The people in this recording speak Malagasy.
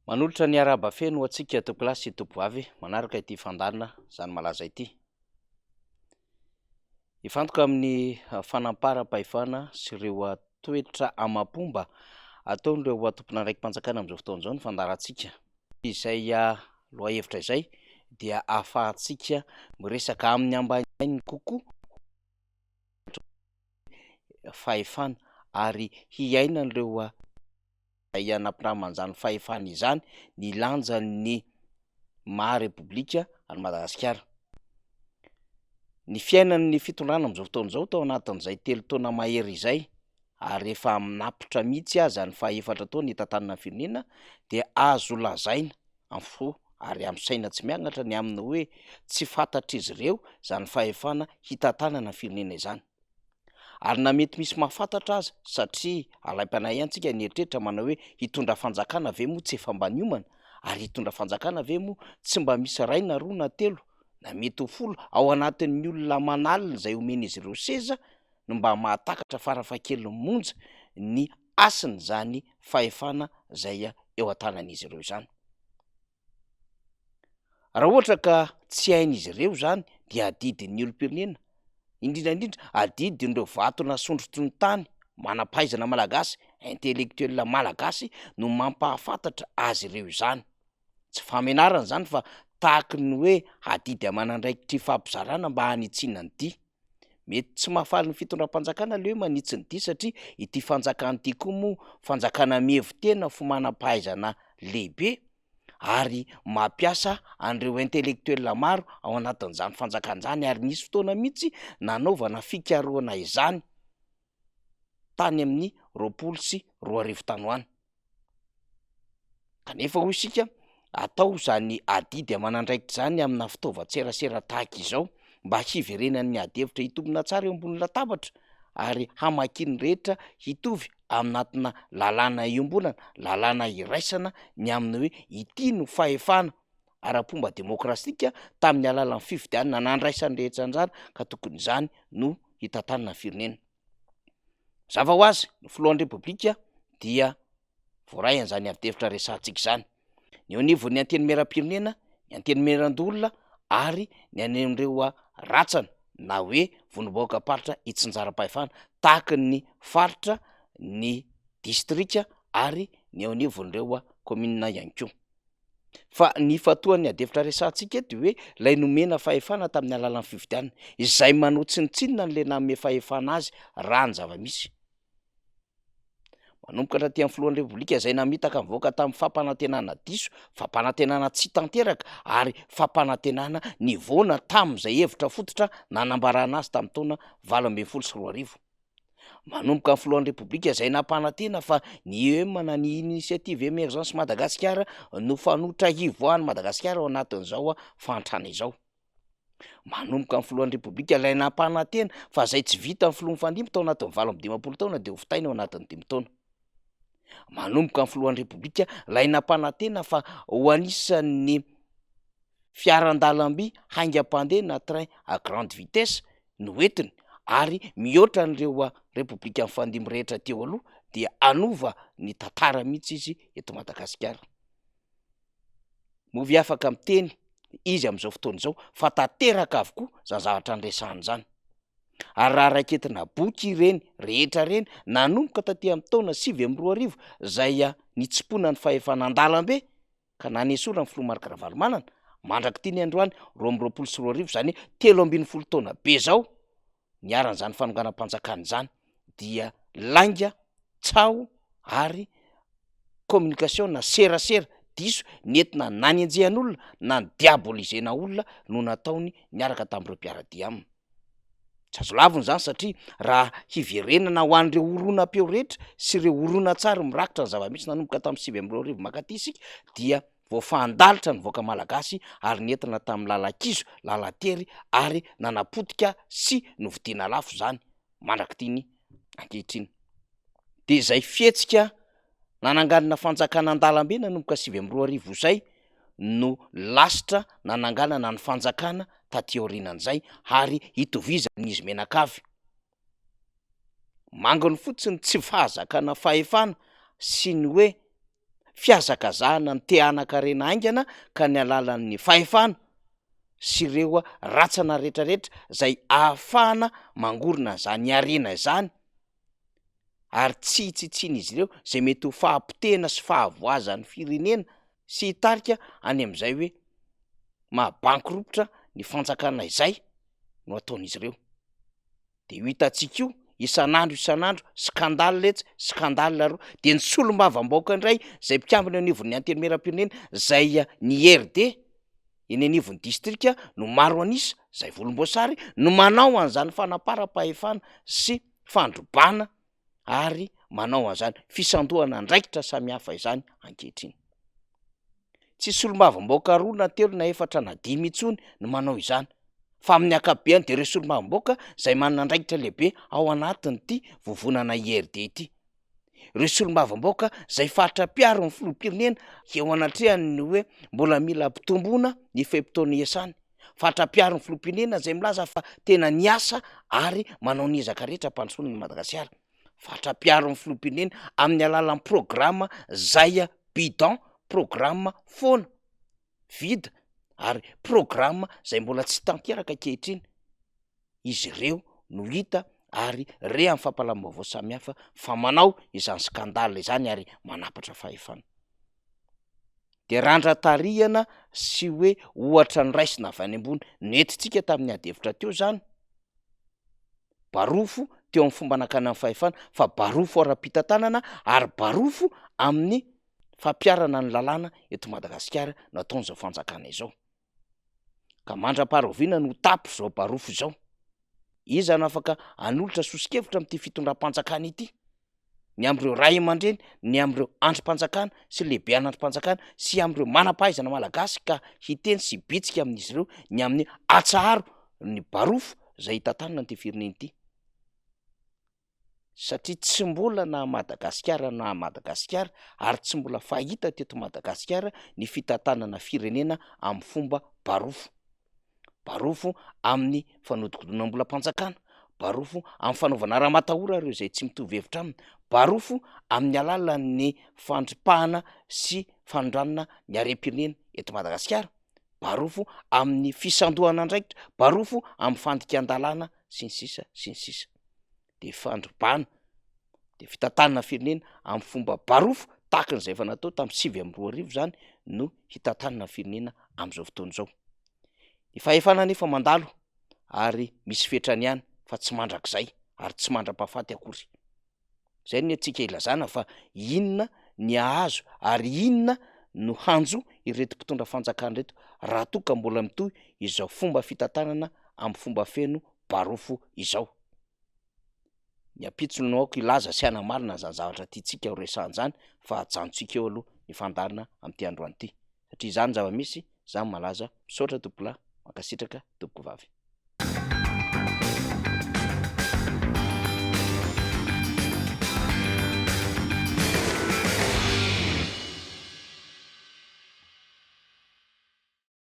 Manolotra ny araba feno atsika tokolasy topoavy manaraka ity fandarina izany malaza ity. Ifantoka amin'ny fanamparam-pahefana sy ireo toetra amam-pomba ataon'ireo tompon'andraiki-panjakana amin'izao fotoan'izao ny fandarantsika. Izay lohahevitra izay dia ahafahantsika miresaka amin'ny ambanisainy kokoa fahefana ary hiaina an'ireo izay anampiraman'izany fahefana izany ny lanjan'ny maha-repoblika any Madagasikara. Ny fiainan'ny fitondrana amin'izao fotoan'izao tao anatin'izay 3 taona mahery izay ary efa amin'apitra mihitsy aza ny faha-efatra taona hitantanana firenena dia azo lazaina am'fo ary amin'ny saina tsy miangatra ny aminy hoe tsy fantatra izy ireo izany fahefana hitantanana firenena izany. Ary na mety misy mahafantatra aza satria alaim-panahy antsika ny eritreritra manao hoe hitondra fanjakana ve moa tsy efa mba niomana, ary hitondra fanjakana ve moa tsy mba misy ray na roa na telo na mety ho folo ao anatin'ny olona manalina izay omen'izy ireo seza no mba mahatakatra farafahakeliny monja ny asiny izany fahefana izay eo an-tanan'izy ireo izany. Raha ohatra ka tsy hain'izy ireo izany dia adidin'ny olom-pirenena, indrindra indrindra adidin'ireo vato nasondrotry ny tany manam-pahaizana malagasy, intellectuel malagasy no mampahafantatra azy ireo izany. Tsy famenarana izany fa tahaka ny hoe adidy aman'andraikitry fampizarana mba hanitsiana ny dia. Mety tsy mahafaly ny fitondram-panjakana le hoe manitsy ny dia satria ity fanjakana ity koa moa fanjakana mihevi-tena fo manam-pahaizana lehibe ary mampiasa an'ireo intellectuel maro ao anatin'izany fanjakana izany, ary nisy fotoana mihitsy nanaovana fikarohana izany tany amin'ny 2024 tany. Kanefa hoy isika atao izany adidy aman'andraikitra izany amina fitaovan-tserasera tahaka izao mba hiverenan'ny adihevitra hitombina tsara eo ambony latabatra ary hamakiany rehetra hitovy aminatina lalàna iombonana, lalàna iraisana ny aminy hoe ity no fahefana ara-pomba demokrasika tamin'ny alalan'ny fifidianana nandraisan'ny rehetra anjara ka tokony izany no hitantanana firenena. Zava ho azy ny filohan'ny repoblika dia voaray an'izany adihevitra resantsika izany. Ny eo anivon'ny anteny-meram-pirenena, ny anteny-meran-dolona ary ny an'ireo ratsana na hoe vonim-bahoaka-paritra hitsinjaram-pahefana tahaka ny faritra, ny distrika ary ny eo anivon'ireo komina ihany koa. Fa ny fatoan'ny adihevitra resantsika eto hoe lay nomena fahefana tamin'ny alalan'ny fifidianana izay manao tsinitsinina n'le nanome fahefana azy raha ny zava-misy. Manomboka rahatỳ amin'ny filohan'ny repoblika izay namitaka mivoaka tamin'ny fampanantenana diso, fampanantenana tsy tanteraka ary fampanantenana nivoana tamin'izay hevitra fototra nanambarana azy tamin'ny taona 2024. Manomboka amin'ny filohan'ny repoblika izay nampanantena fa ny EM ny initiative emergence Madagasikara no fanotra hivoahan'ny Madagasikara ao anatin'izao fantrana izao. Manomboka amin'ny filohan'ny repoblika ilay nampanantena fa izay tsy vita amin'ny filoha mifandimby tao anatin'ny 20 taona dia ho fitaina ao anatin'ny 5 taona. Manomboka amin'ny filohan'ny repoblika ilay nampanantena fa ho anisan'ny fiaran-dalamby haingam-pandeha na train à grande vitesse no entiny ary mihoatra an'ireo repoblika mifandimby rehetra teo aloha dia anova ny tantara mihitsy izy eto Madagasikara. Movie afaka miteny izy amin'izao fotoana izao fa tanteraka avokoa izany zavatra niresahany izany. Ary raha raiketina boky ireny rehetra ireny nanomboka taty amin'ny taona 2022 izay nitsimpona ny fahefana an-dalambe ka nanesorana ny filoha Marc Ravalomanana mandraka ty ny androany 2024 izany 13 taona be zao niaran'izany fanonganam-panjakana izany dia lainga, tsao ary communication na serasera diso nentina nanenjehan'olona na ny diabolisena olona no nataony niaraka tamin'ireo mpiara-dia aminy. Tsy azo laviny izany satria raha hiverenana ho an'ireo oronan-peo rehetra sy ireo oronan-tsary mirakitra ny zava-misy nanomboka tamin'ny 2022 makaty isika dia voafandalitra ny voaka malagasy ary nentina tamin'ny lalan-kizo, lalan-tery ary nanapotika sy novidiana lafo izany mandrakitiny ankehitriny. Dia izay fihetsika nananganana fanjakana an-dalambe nanomboka 2022 izay no lasitra nananganana ny fanjakana taty aorianan'izay ary hitovizan'izy menakavy. Mangony fotsiny tsy fahazakana fahefana sy ny hoe fiazakazahana ny te-hanan-karena aingana ka ny alalan'ny fahefana sy ireo ratsana rehetrarehetra zay ahafahana mangorona zany arena izany, ary tsy hitsitsina izy ireo zay mety ho fahampitena sy fahavoazan'ny firenena sy hitarika any am'izay hoe mahabankiropotra ny fanjakana izay no ataon'izy ireo. De io hitantsika io isan'andro skandale letsy skandale aroa, de ny solombavam-baoaka indray zay mpikambina anivon'ny antenimieram-pirenena zay ny RD eny anivon'ny distrika no maro anisa zay volomboasary no manao an'izany fanaparam-pahefana sy fandrobana ary manao an'izany fisandohana ndraikitra samihafa izany ankehitriny. Tsy solombavam-baoaka roa na telo na efatra na dimy intsony no manao izany, fa amin'ny akabeany de ireo solombavam-baoaka zay manana andraikitra lehibe ao anatiny ity vovonana IRD ity. Ireo solombavam-baoaka zay fatra-piaro ny filoham-pirenena eo anatrehany hoe mbola mila ampitomboana ny fe-potoana iasany, fatra-piaro ny filoham-pirenena zay milaza fa tena niasa ary manao ny ezaka rehetra ampandrosoana ny Madagasikara, fatra-piaro ny filoham-pirenena amin'ny alalan'ny programa zay bidon, programa foana vida ary programa zay mbola tsy tanteraka ankehitriny. Izy ireo no hita ary re amin'ny fampalam-baovao samihafa fa manao izany skandale izany ary manapatra fahefana. De randran-tarihana sy hoe ohatra ny raisina avy any ambony nentintsika tamin'ny ady hevitra teo zany, barofo teo amin'ny fomba anakana amin'ny fahefana, fa barofo ara-pitantanana ary barofo amin'ny fampiarana ny lalàna eto Madagasikara no ataon'izao fanjakana izao. Ka mandram-paharoviana no tapo zao barofo zao. Iza no afaka hanolotra sosikevitra amin'ity fitondram-panjakana ity? Ny am'ireo ray aman-dreny, ny am'ireo androm-panjakana sy lehibe an'androm-panjakana sy am'ireo manam-pahaizana malagasy ka hiteny sy bitsika amin'izy ireo ny amin'ny atsaharo ny barofo zay hitantanana an'ity firenena ity. Satria tsy mbola na Madagasikara na Madagasikara ary tsy mbola fahita teto Madagasikara ny fitantanana firenena amin'ny fomba barofo. Barofo amin'ny fanodikodinam-bolam-panjakana, barofo amin'ny fanaovana raha-matahora ireo zay tsy mitovy hevitra aminy, barofo amin'ny alalan'ny fandripahana sy fanondranana ny harem-pirenena eto Madagasikara, barofo amin'ny fisandohana andraikitra, barofo amin'ny fandikan-dalàna sy ny sisa sy ny sisa. De fandrobana de fitantanana firenena amin'ny fomba barofo tahaka an'izay efa natao tamin'ny 2022 zany no hitantanana firenena am'izao fotoana izao. Ny fahefana nefa mandalo ary misy fetrany ihany fa tsy mandrakizay ary tsy mandram-pahafaty akory. Zay ny antsika ilazana fa inona ny ahazo ary inona no hanjo ireto mpitondra fanjakana reto raha toa ka mbola mitohy izao fomba fitantanana amin'ny fomba feno barofo izao. Ny ampitsony no aoko ilaza sy anamarina zany zavatra tiantsika ho resahan-jany fa hajanontsika eo aloha ny fandarina amin'ity androany ity, satria izany zava-misy zany malaza misaotra tompolahy, mankasitraka tompoko vavy.